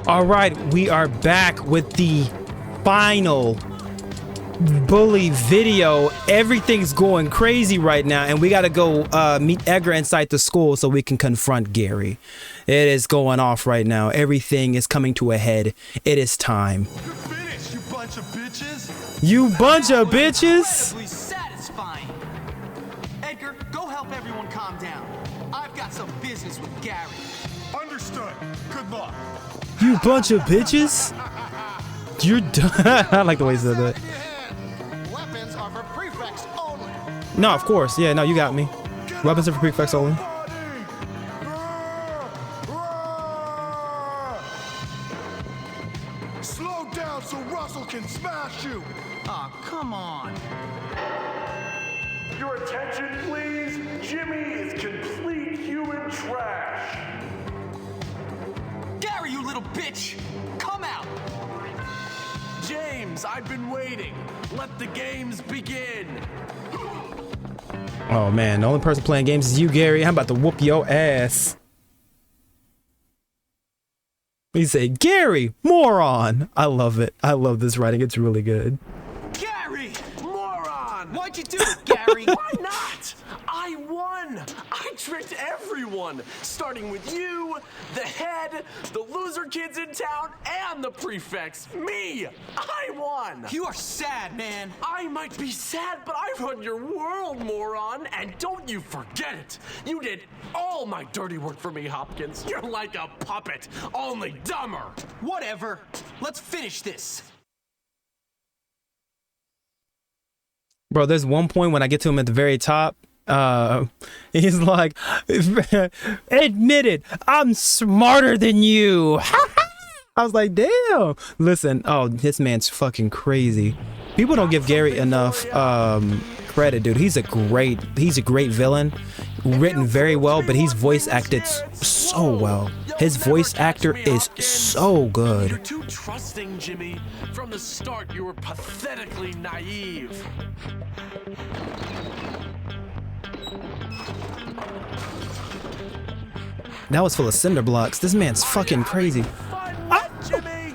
All right, we are back with the final bully video. Everything's going crazy right now, and we gotta go meet Edgar inside the school so we can confront Gary. It is going off right now. Everything is coming to a head. It is time. You're finished, you bunch of bitches. You bunch of bitches. Incredibly satisfying. Edgar, go help everyone calm down. I've got some business with Gary. Understood. Good luck. You bunch of bitches. You're done. I like the way you said that. Weapons are for prefects only. No, of course. Yeah, no, you got me. Weapons are for prefects only. Slow down so Russell can smash you. Aw, come on. Your attention, please. Jimmy is complete human trash. Gary, you little bitch! Come out! James, I've been waiting. Let the games begin. Oh man, the only person playing games is you, Gary. I'm about to whoop your ass. He said, Gary, moron. I love it. I love this writing. It's really good. Gary! Moron! Why'd you do it, Gary? Why not? I won. I tricked everyone, starting with you, the head, the loser kids in town, and the prefects. Me! I won! You are sad, man. I might be sad, but I run your world, moron, and don't you forget it. You did all my dirty work for me, Hopkins. You're like a puppet, only dumber. Whatever. Let's finish this. Bro, there's one point when I get to him at the very top. He's like, admit it, I'm smarter than you. I was like, damn. Listen, oh, this man's fucking crazy. People don't give Gary enough credit, dude. He's a great villain, written very well, but he's voice acted so well. His voice actor is so good. You're too trusting, Jimmy. From the start, you were pathetically naive. That was full of cinder blocks. This man's fucking crazy. Fun, Jimmy.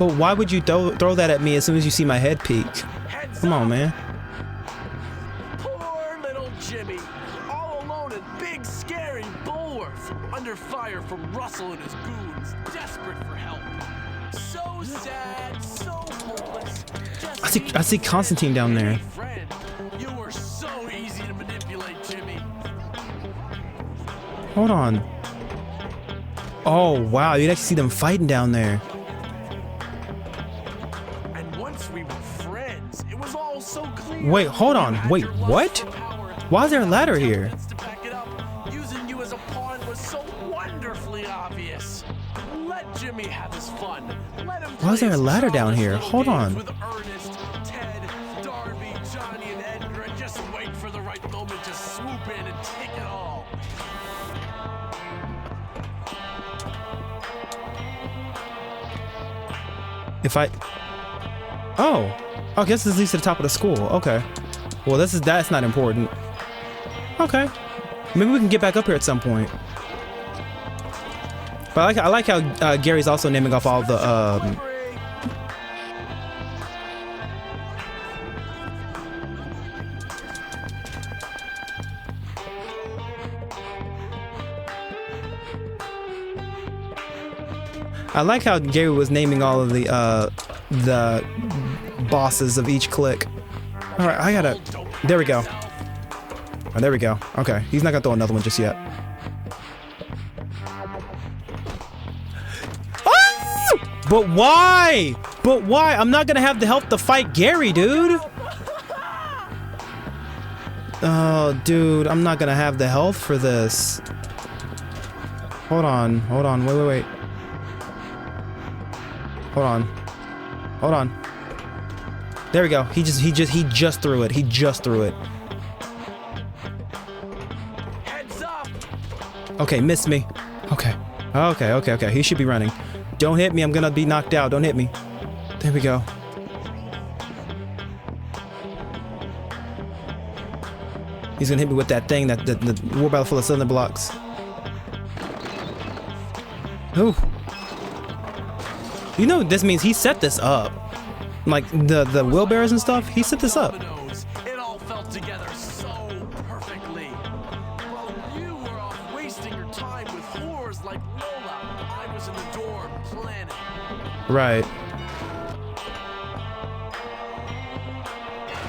But why would you throw that at me as soon as you see my head peek? Heads Come on, up. man. Poor little Jimmy, all alone in Big Scary Bullworth, under fire from Russell and his goons, desperate for help. So sad, so hopeless. I see Constantine down there. Friend, you were so easy to manipulate, Jimmy. Hold on. Oh wow, you'd actually see them fighting down there. And once we were friends, it was all so clear. Wait, hold on. Wait, what? Why is there a ladder here? To back it up, using you as a pawn was so wonderfully obvious. Let Jimmy have his fun. Let him Why is there a play his ladder down childish here? little Hold games on. With Ernest, Ted, Darby, Johnny, and Edgar, and just wait for the right moment to swoop in and take it all. If I... Oh. I guess this leads to the top of the school. Okay. Well, that's not important. Okay. Maybe we can get back up here at some point. But I like how Gary's also naming off all the... I like how Gary was naming all of the bosses of each clique. All right, I gotta. There we go. Oh, there we go. Okay, he's not gonna throw another one just yet. Ah! But why? But why? I'm not gonna have the help to fight Gary, dude. Oh, dude, I'm not gonna have the health for this. Hold on, wait. Hold on. There we go. He just threw it. He just threw it. Heads up. Okay, missed me. Okay. He should be running. Don't hit me. I'm gonna be knocked out. Don't hit me. There we go. He's gonna hit me with that thing, the war battle full of cylinder blocks. Ooh. You know, this means he set this up. Like the wheelbarrows and stuff, he set this up. Dominoes. It all fell together so perfectly. While you were off wasting your time with whores like Lola, I was in the dorm planning. Right.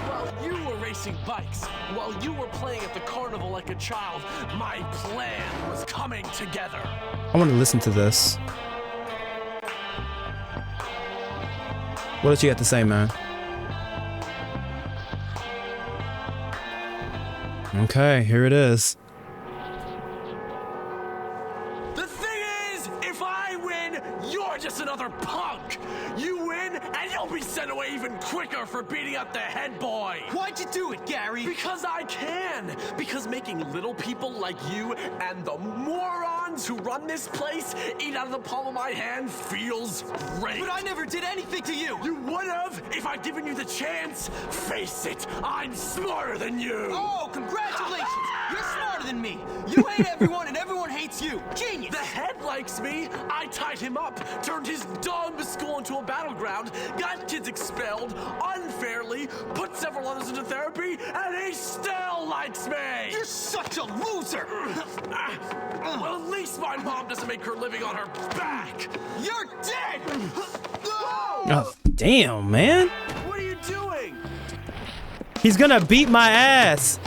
While you were racing bikes, while you were playing at the carnival like a child, my plan was coming together. I want to listen to this. What did you have to say, man? Okay, here it is. The thing is, if I win, you're just another punk. You win, and you'll be sent away even quicker for beating up the head boy. Why'd you do it, Gary? Because I can. Because making little people like you and the morons who run this place eat out of the palm of my hand feels great. But I never did anything to you. You would have if I'd given you the chance. Face it, I'm smarter than you. Oh, congratulations! You're smarter than me. You hate everyone and everyone hates you. Genius! The head likes me. I tied him up, turned his dumb school into a battleground, got kids expelled unfairly, put several others into therapy, and he still likes me. You're such a loser! Well, at least my mom doesn't make her living on her back. You're dead! Oh, damn, man. What are you doing? He's gonna beat my ass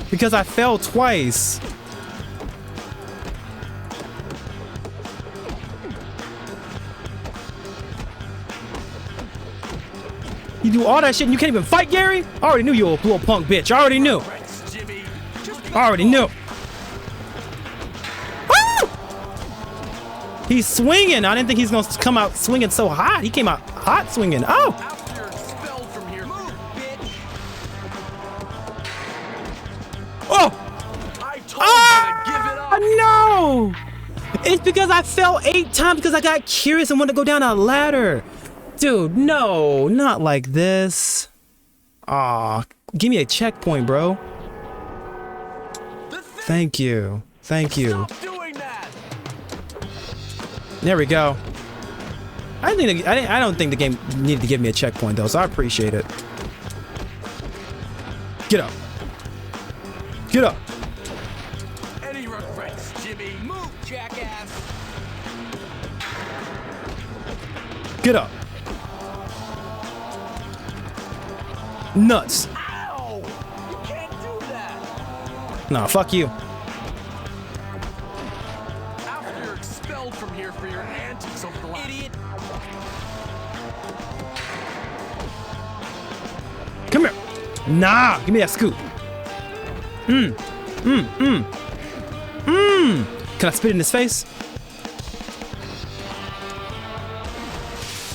because I fell twice. You do all that shit and you can't even fight, Gary? I already knew you were a little punk bitch. I already knew. Rex, Jimmy. I already knew. Woo! He's swinging. I didn't think he's gonna come out swinging so hot. He came out hot swinging. Oh! After you're expelled from here, Move, bitch! Oh! I told you to give it up. No! It's because I fell 8 times because I got curious and wanted to go down a ladder. Dude, no, not like this. Aw, give me a checkpoint, bro. Thank you. Thank you. Stop doing that. There we go. I don't think the game needed to give me a checkpoint though, so I appreciate it. Get up. Get up. Any regrets, Jimmy? Move, jackass! Get up. Nuts. Ow! You can't do that. Nah, fuck you. After you're expelled from here for your antics over the last... Idiot! Come here. Nah, give me that scoop. Can I spit in his face?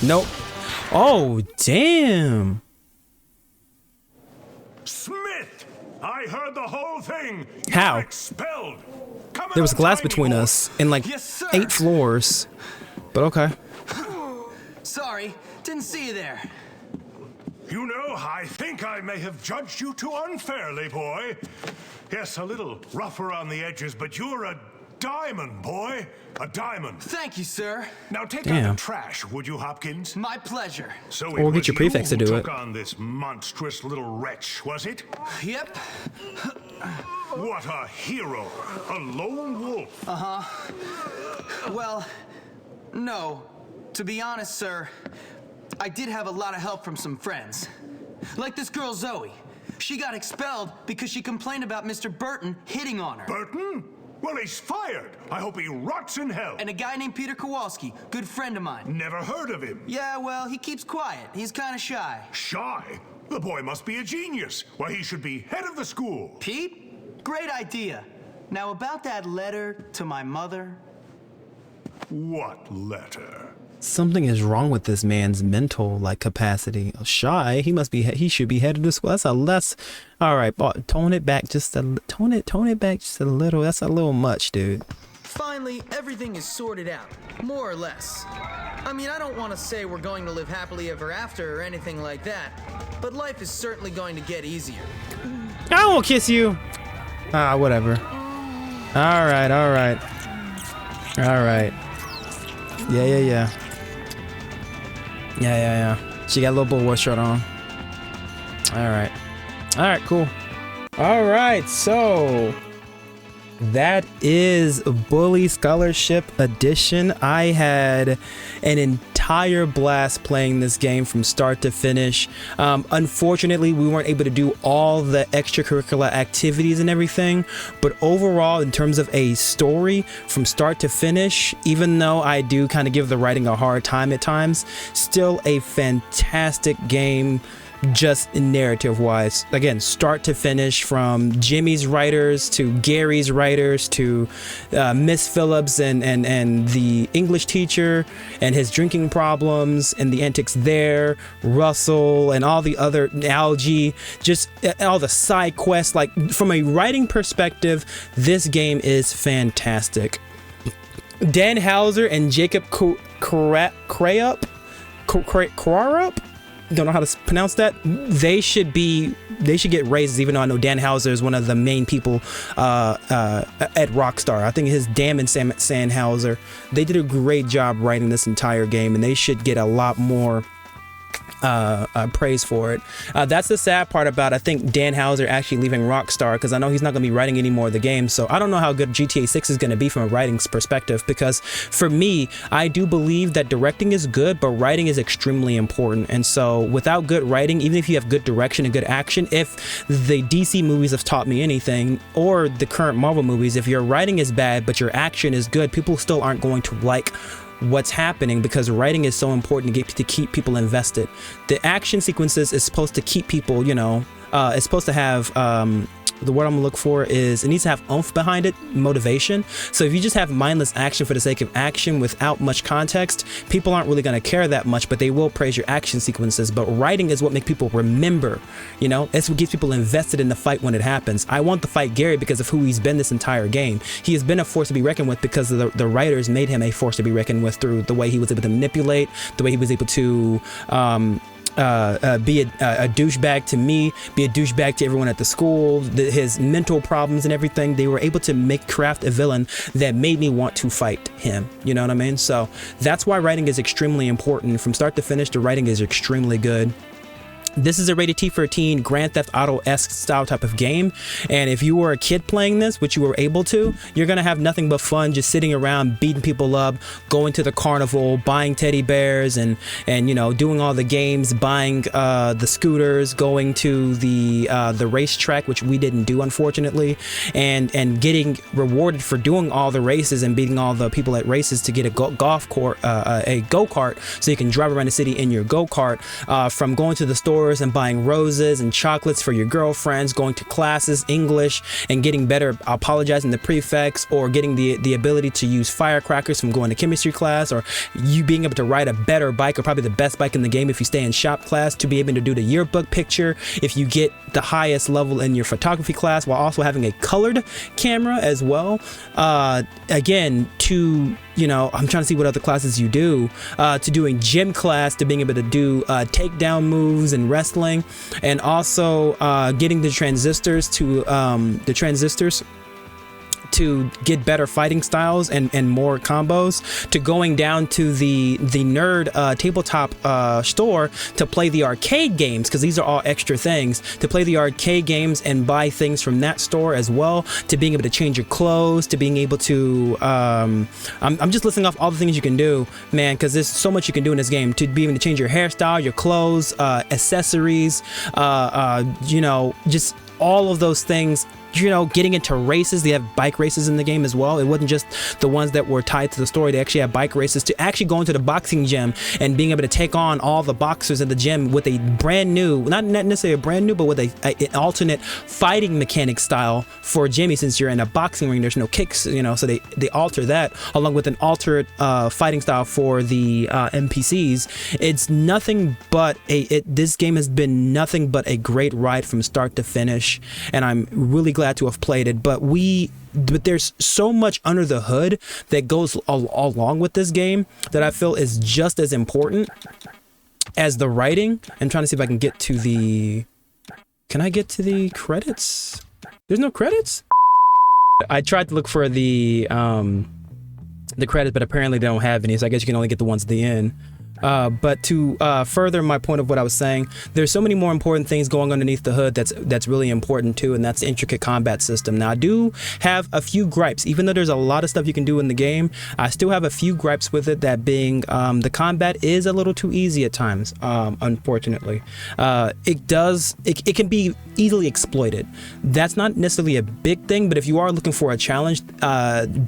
Nope. Oh, damn. Smith! I heard the whole thing. How? You're expelled. Come There was out, glass tiny between boy. us and like Yes, sir. 8 floors. But okay. Sorry, didn't see you there. You know, I think I may have judged you too unfairly, boy. Yes, a little rough around the edges, but you're a diamond, boy. A diamond. Thank you, sir. Now take out Damn. the trash, would you, Hopkins? My pleasure. So Or we'll it get was your prefects you to do who it. took on this monstrous little wretch, was it? Yep. What a hero. A lone wolf. Well, no. To be honest, sir, I did have a lot of help from some friends. Like this girl, Zoe. She got expelled because she complained about Mr. Burton hitting on her. Burton? Well, he's fired. I hope he rots in hell. And a guy named Peter Kowalski, good friend of mine. Never heard of him. Yeah, well, he keeps quiet. He's kind of shy. Shy? The boy must be a genius. Why, he should be head of the school. Pete, great idea. Now about that letter to my mother. What letter? Something is wrong with this man's mental like capacity. Shy, he should be headed to school. That's a less. All right, tone it back just a little. That's a little much, dude. Finally, everything is sorted out, more or less. I mean, I don't want to say we're going to live happily ever after or anything like that, but life is certainly going to get easier. I won't kiss you. Ah, whatever. All right. Yeah. She got a little bulwark shirt on. All right, cool. All right, so that is Bully Scholarship Edition. I had an entire blast playing this game from start to finish. Unfortunately, we weren't able to do all the extracurricular activities and everything, but overall, in terms of a story from start to finish, even though I do kind of give the writing a hard time at times, still a fantastic game. Just narrative wise, again, start to finish, from Jimmy's writers to Gary's writers to Miss Phillips and the English teacher and his drinking problems and the antics there, Russell and all the other Algie, just all the side quests. Like, from a writing perspective, this game is fantastic. Dan Hauser and Jacob Crarup, don't know how to pronounce that. They should get raises, even though I know Dan Hauser is one of the main people at Rockstar. I think his Damon Sandhauser, they did a great job writing this entire game, and they should get a lot more praise for it. That's the sad part about, I think, Dan Hauser actually leaving Rockstar, because I know he's not going to be writing any more of the game. So I don't know how good GTA 6 is going to be from a writing perspective, because for me, I do believe that directing is good, but writing is extremely important. And so without good writing, even if you have good direction and good action, if the DC movies have taught me anything, or the current Marvel movies, if your writing is bad but your action is good, people still aren't going to like what's happening, because writing is so important to keep people invested. The action sequences is supposed to keep people, it's supposed to have the word I'm gonna look for is, it needs to have oomph behind it, motivation. So if you just have mindless action for the sake of action without much context, people aren't really gonna care that much, but they will praise your action sequences. But writing is what makes people remember, it's what gets people invested in the fight when it happens. I want to fight Gary because of who he's been this entire game. He has been a force to be reckoned with because the writers made him a force to be reckoned with through the way he was able to manipulate, the way he was able to be a douchebag to me, be a douchebag to everyone at the school, his mental problems and everything. They were able to craft a villain that made me want to fight him. You know what I mean? So that's why writing is extremely important. From start to finish, the writing is extremely good. This is a rated T for teen Grand Theft Auto-esque style type of game, and if you were a kid playing this, which you were able to, you're gonna have nothing but fun just sitting around beating people up, going to the carnival, buying teddy bears, and doing all the games, buying the scooters, going to the racetrack, which we didn't do unfortunately, and getting rewarded for doing all the races and beating all the people at races to get a go-kart, so you can drive around the city in your go-kart. From going to the stores and buying roses and chocolates for your girlfriends, going to classes, English, and getting better apologizing to prefects, or getting the ability to use firecrackers from going to chemistry class, or you being able to ride a better bike, or probably the best bike in the game if you stay in shop class, to be able to do the yearbook picture if you get the highest level in your photography class, while also having a colored camera as well. Again, to I'm trying to see what other classes you do, to doing gym class, to being able to do takedown moves and wrestling, and also getting the transistors to get better fighting styles and more combos, to going down to the nerd tabletop store to play the arcade games, because these are all extra things, to play the arcade games and buy things from that store as well, to being able to change your clothes, to being able to I'm just listing off all the things you can do, man, because there's so much you can do in this game, to be able to change your hairstyle, your clothes, accessories, just all of those things. Getting into races. They have bike races in the game as well. It wasn't just the ones that were tied to the story. They actually have bike races, to actually go into the boxing gym and being able to take on all the boxers in the gym with a brand new, not necessarily a brand new, but with an alternate fighting mechanic style for Jimmy. Since you're in a boxing ring, there's no kicks, so they alter that, along with an altered fighting style for the NPCs. It's nothing but this game has been nothing but a great ride from start to finish, and I'm really glad to have played it. But there's so much under the hood that goes along with this game that I feel is just as important as the writing. I'm trying to see if I can get to the... Can I get to the credits? There's no credits? I tried to look for the credits, but apparently they don't have any, so I guess you can only get the ones at the end. But to further my point of what I was saying, there's so many more important things going underneath the hood that's really important too, and that's the intricate combat system. Now, I do have a few gripes, even though there's a lot of stuff you can do in the game. I still have a few gripes with it. That being, the combat is a little too easy at times. Unfortunately, it can be easily exploited. That's not necessarily a big thing, but if you are looking for a challenge,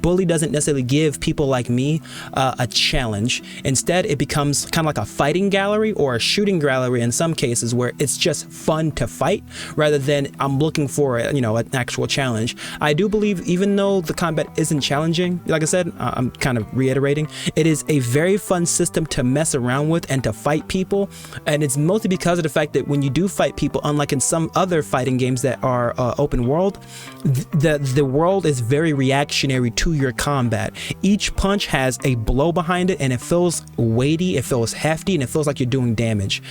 Bully doesn't necessarily give people like me a challenge. Instead, it becomes kind of like a fighting gallery or a shooting gallery in some cases, where it's just fun to fight rather than I'm looking for an actual challenge. I do believe, even though the combat isn't challenging, like I said, I'm kind of reiterating, it is a very fun system to mess around with and to fight people. And it's mostly because of the fact that when you do fight people, unlike in some other fighting games that are open world, the world is very reactionary to your combat. Each punch has a blow behind it, and it feels weighty, it feels hefty, and it feels like you're doing damage.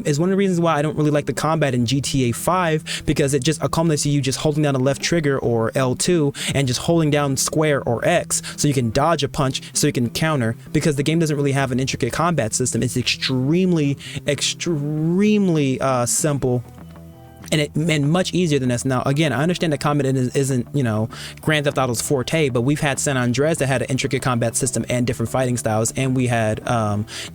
Is one of the reasons why I don't really like the combat in GTA 5, because it just accommodates you just holding down the left trigger or L2 and just holding down square or X so you can dodge a punch, so you can counter, because the game doesn't really have an intricate combat system. It's extremely simple and much easier than this. Now, again, I understand that combat isn't Grand Theft Auto's forte, but we've had San Andreas that had an intricate combat system and different fighting styles, and we had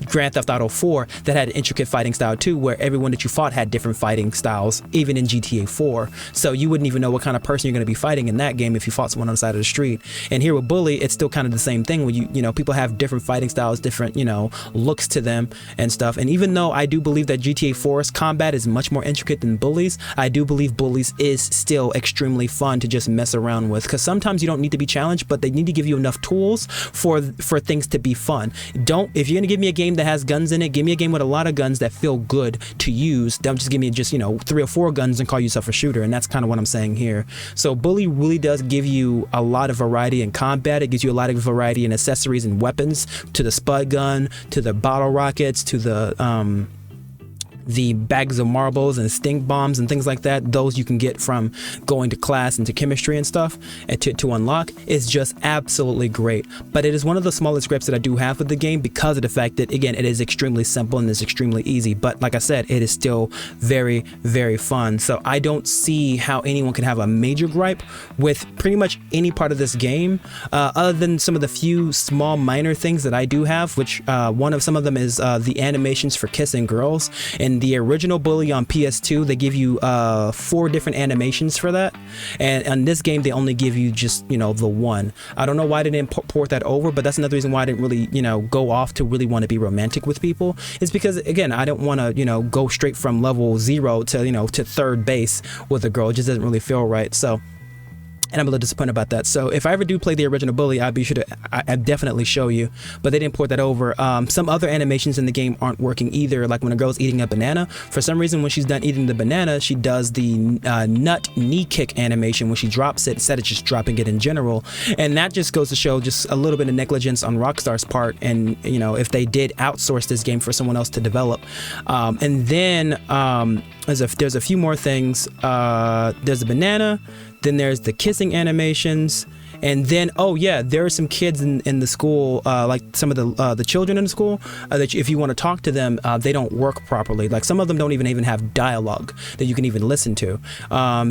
Grand Theft Auto 4 that had an intricate fighting style too, where everyone that you fought had different fighting styles, even in GTA 4. So you wouldn't even know what kind of person you're going to be fighting in that game if you fought someone on the side of the street. And here with Bully, it's still kind of the same thing, where people have different fighting styles, different looks to them and stuff. And even though I do believe that GTA 4's combat is much more intricate than Bully's, I do believe Bullies is still extremely fun to just mess around with, because sometimes you don't need to be challenged, but they need to give you enough tools for things to be fun. If you're gonna give me a game that has guns in it, give me a game with a lot of guns that feel good to use. Don't just give me 3 or 4 guns and call yourself a shooter. And that's kind of what I'm saying here. So Bully really does give you a lot of variety in combat. It gives you a lot of variety in accessories and weapons, to the spud gun, to the bottle rockets, to the bags of marbles and stink bombs and things like that. Those you can get from going to class and to chemistry and stuff, and to unlock, is just absolutely great. But it is one of the smallest gripes that I do have with the game, because of the fact that, again, it is extremely simple and it's extremely easy. But like I said, it is still very, very fun. So I don't see how anyone can have a major gripe with pretty much any part of this game, other than some of the few small minor things that I do have, which some of them is the animations for kissing girls. And the original Bully on PS2, they give you 4 different animations for that, and in this game they only give you just the one. I don't know why they didn't port that over, but that's another reason why I didn't really go off to really want to be romantic with people. Is because, again, I don't want to go straight from level 0 to to third base with a girl. It just doesn't really feel right. So, and I'm a little disappointed about that. So if I ever do play the original Bully, I'd be sure to I'd definitely show you, but they didn't port that over. Some other animations in the game aren't working either, like when a girl's eating a banana. For some reason, when she's done eating the banana, she does the nut knee kick animation when she drops it, instead of just dropping it in general. And that just goes to show just a little bit of negligence on Rockstar's part, and if they did outsource this game for someone else to develop. And then there's a few more things. There's a banana, then there's the kissing animations, and then there are some kids in the school, like some of the children in the school, that if you want to talk to them, they don't work properly. Like some of them don't even have dialogue that you can even listen to.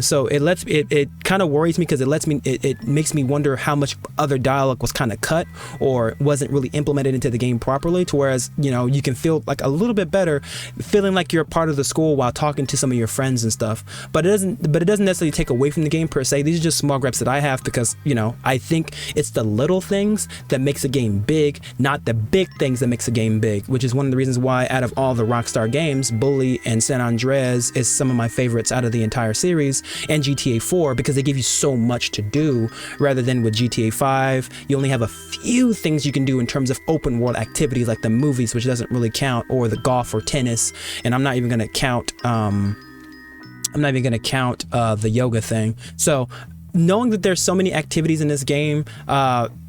So it kind of worries me, because it makes me wonder how much other dialogue was kind of cut or wasn't really implemented into the game properly, to whereas you can feel like a little bit better feeling like you're a part of the school while talking to some of your friends and stuff. But it doesn't necessarily take away from the game per se. These are just small gripes that I have, because I think it's the little things that makes a game big, not the big things that makes a game big, which is one of the reasons why out of all the Rockstar games, Bully and San Andreas is some of my favorites out of the entire series, and GTA 4, because they give you so much to do, rather than with GTA 5, you only have a few things you can do in terms of open world activities, like the movies, which doesn't really count, or the golf or tennis, and I'm not even going to count the yoga thing. So knowing that there's so many activities in this game,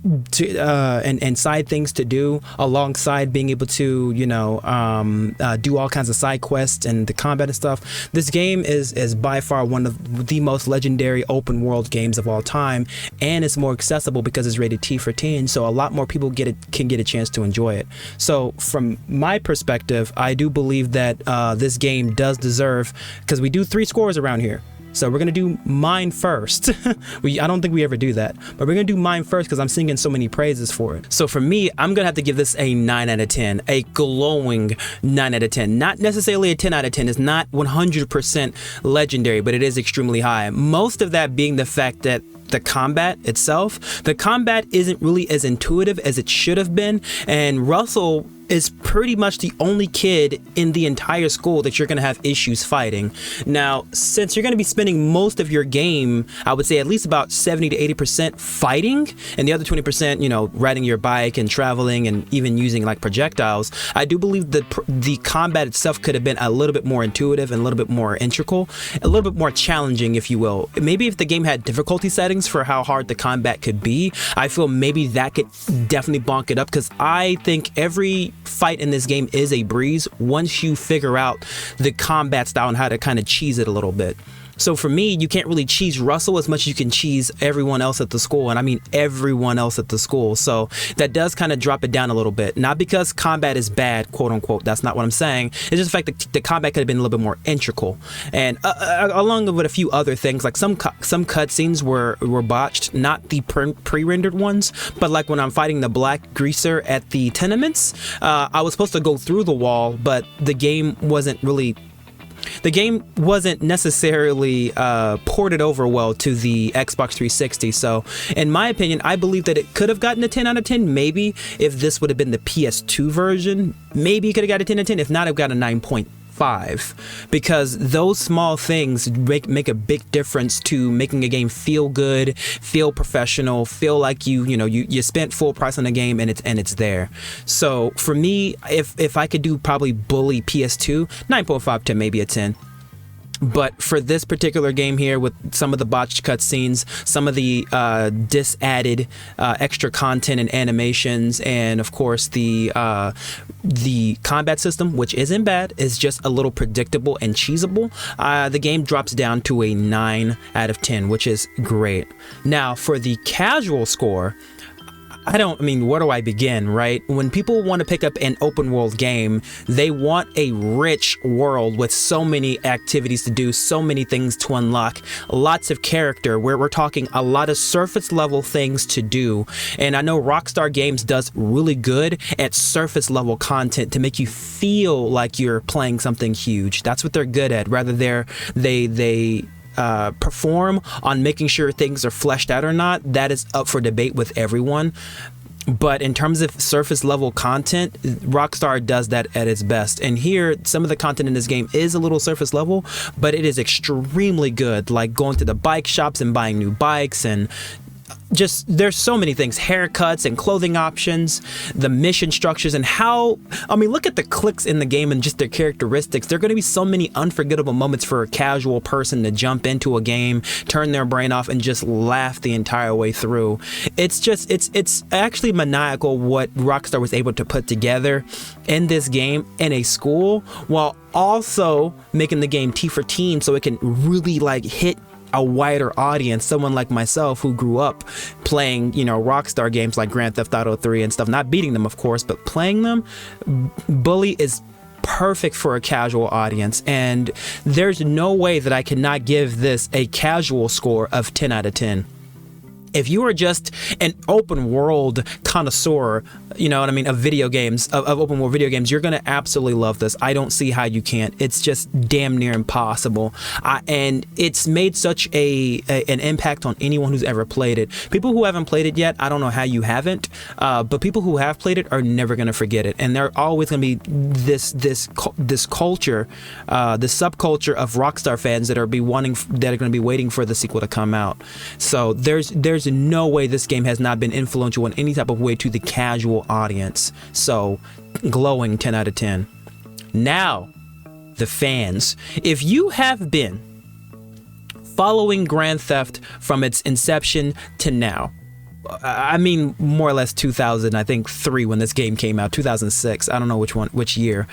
and side things to do alongside being able to do all kinds of side quests and the combat and stuff. This game is by far one of the most legendary open world games of all time, and it's more accessible because it's rated T for teen, so a lot more people can get a chance to enjoy it. So from my perspective, I do believe that this game does deserve, because we do 3 scores around here. So we're going to do mine first. I don't think we ever do that, but we're going to do mine first because I'm singing so many praises for it. So for me, I'm going to have to give this a 9 out of 10, a glowing 9 out of 10. Not necessarily a 10 out of 10. It's not 100% legendary, but it is extremely high. Most of that being the fact that the combat isn't really as intuitive as it should have been, and Russell is pretty much the only kid in the entire school that you're going to have issues fighting. Now, since you're going to be spending most of your game, I would say at least about 70 to 80% fighting, and the other 20%, riding your bike and traveling and even using like projectiles, I do believe that the combat itself could have been a little bit more intuitive and a little bit more integral, a little bit more challenging, if you will. Maybe if the game had difficulty settings for how hard the combat could be, I feel maybe that could definitely bonk it up, because I think every fight in this game is a breeze once you figure out the combat style and how to kind of cheese it a little bit. So for me, you can't really cheese Russell as much as you can cheese everyone else at the school, and I mean everyone else at the school. So that does kind of drop it down a little bit. Not because combat is bad, quote unquote. That's not what I'm saying. It's just the fact that the combat could have been a little bit more integral, and along with a few other things, like some cutscenes were botched, not the pre-rendered ones, but like when I'm fighting the black greaser at the tenements, I was supposed to go through the wall, but the game wasn't necessarily ported over well to the Xbox 360. So in my opinion, I believe that it could have gotten a 10 out of 10. Maybe if this would have been the PS2 version, maybe it could have got a 10 out of 10. If not, I've got a 9.5, because those small things make a big difference to making a game feel good, feel professional, feel like you spent full price on the game and it's there. So for me, if I could do probably bully PS2, 9.5 to maybe a 10. But for this particular game here, with some of the botched cutscenes, some of the dis-added extra content and animations, and of course the combat system, which isn't bad, is just a little predictable and cheesable, the game drops down to a 9 out of 10, which is great. Now, for the casual score, where do I begin, right? When people want to pick up an open world game, they want a rich world with so many activities to do, so many things to unlock, lots of character, where we're talking a lot of surface level things to do. And I know Rockstar Games does really good at surface level content to make you feel like you're playing something huge. That's what they're good at. Rather they perform on making sure things are fleshed out or not, that is up for debate with everyone. But in terms of surface level content, Rockstar does that at its best. And here, some of the content in this game is a little surface level, but it is extremely good. Like going to the bike shops and buying new bikes, and just there's so many things, haircuts and clothing options, the mission structures, and look at the clicks in the game and just their characteristics. There are going to be so many unforgettable moments for a casual person to jump into a game, turn their brain off, and just laugh the entire way through. It's actually maniacal what Rockstar was able to put together in this game in a school, while also making the game T for teen, so it can really hit a wider audience, someone like myself who grew up playing, Rockstar games like Grand Theft Auto 3 and stuff, not beating them, of course, but playing them. Bully is perfect for a casual audience, and there's no way that I cannot give this a casual score of 10 out of 10. If you are just an open world connoisseur, of video games, of open world video games, you're going to absolutely love this. I don't see how you can't. It's just damn near impossible. And it's made such an impact on anyone who's ever played it. People who haven't played it yet, I don't know how you haven't, but people who have played it are never going to forget it. And there are always going to be this culture, this subculture of Rockstar fans that are going to be waiting for the sequel to come out. So there's no way this game has not been influential in any type of way to the casual audience. So glowing 10 out of 10. Now, the fans. If you have been following Grand Theft from its inception to now, I mean, more or less 2000, I think 3 when this game came out, 2006. I don't know which year.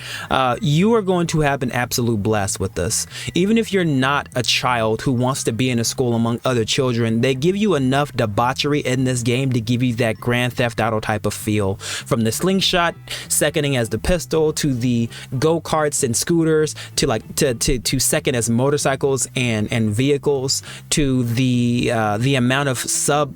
You are going to have an absolute blast with this. Even if you're not a child who wants to be in a school among other children, they give you enough debauchery in this game to give you that Grand Theft Auto type of feel. From the slingshot seconding as the pistol, to the go-karts and scooters, to like to second as motorcycles and vehicles, to the amount of sub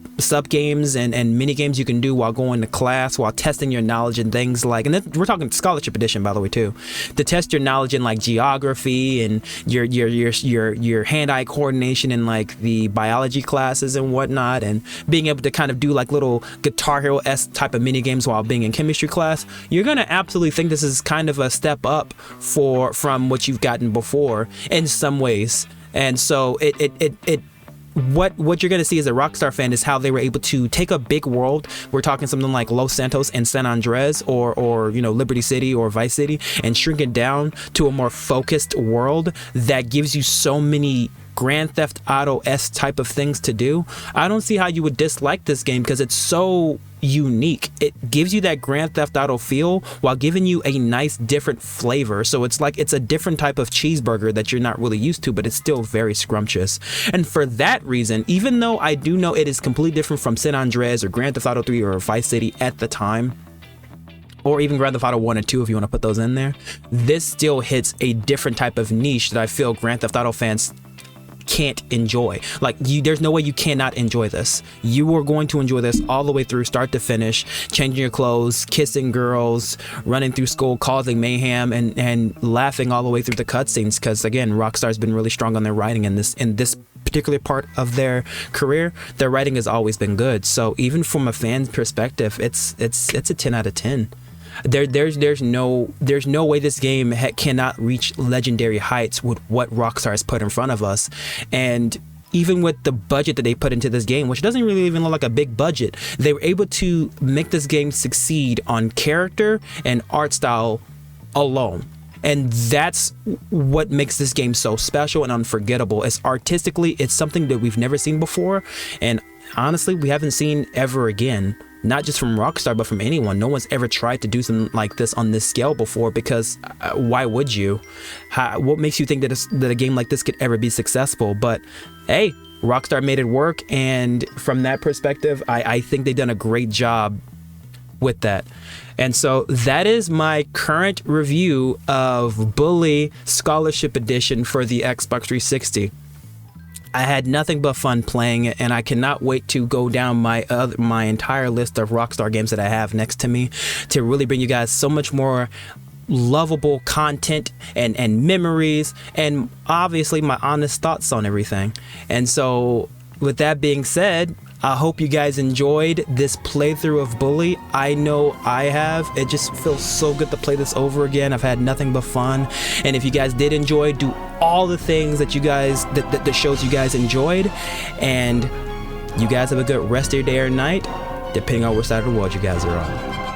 games and mini games you can do while going to class, while testing your knowledge and things like, and then we're talking scholarship edition, by the way, too, to test your knowledge in like geography and your hand-eye coordination in like the biology classes and whatnot, and being able to kind of do like little Guitar Hero-esque type of mini games while being in chemistry class. You're gonna absolutely think this is kind of a step up from what you've gotten before in some ways. And so what you're going to see as a Rockstar fan is how they were able to take a big world. We're talking something like Los Santos and San Andreas, or Liberty City or Vice City, and shrink it down to a more focused world that gives you so many Grand Theft Auto-esque type of things to do. I don't see how you would dislike this game because it's so unique. It gives you that Grand Theft Auto feel while giving you a nice different flavor. So it's like it's a different type of cheeseburger that you're not really used to, but it's still very scrumptious. And for that reason, even though I do know it is completely different from San Andreas or Grand Theft Auto 3 or Vice City at the time, or even Grand Theft Auto 1 and 2 if you want to put those in there, this still hits a different type of niche that I feel Grand Theft Auto fans can't enjoy. Like, there's no way you cannot enjoy this. You are going to enjoy this all the way through, start to finish, changing your clothes, kissing girls, running through school, causing mayhem, and laughing all the way through the cutscenes. Because again, Rockstar's been really strong on their writing in this particular part of their career. Their writing has always been good. So even from a fan's perspective, it's a 10 out of 10. There's no way this game cannot reach legendary heights with what Rockstar has put in front of us. And even with the budget that they put into this game, which doesn't really even look like a big budget, they were able to make this game succeed on character and art style alone. And that's what makes this game so special and unforgettable. It's artistically, it's something that we've never seen before, and honestly, we haven't seen ever again. Not just from Rockstar, but from anyone. No one's ever tried to do something like this on this scale before, because why would you? What makes you think that a game like this could ever be successful? But hey, Rockstar made it work, and from that perspective, I think they've done a great job with that. And so that is my current review of Bully Scholarship Edition for the Xbox 360. I had nothing but fun playing it, and I cannot wait to go down my entire list of Rockstar games that I have next to me to really bring you guys so much more lovable content and memories, and obviously my honest thoughts on everything. And so with that being said, I hope you guys enjoyed this playthrough of Bully. I know I have. It just feels so good to play this over again. I've had nothing but fun. And if you guys did enjoy, do all the things that you guys, that shows you guys enjoyed. And you guys have a good rest of your day or night, depending on which side of the world you guys are on.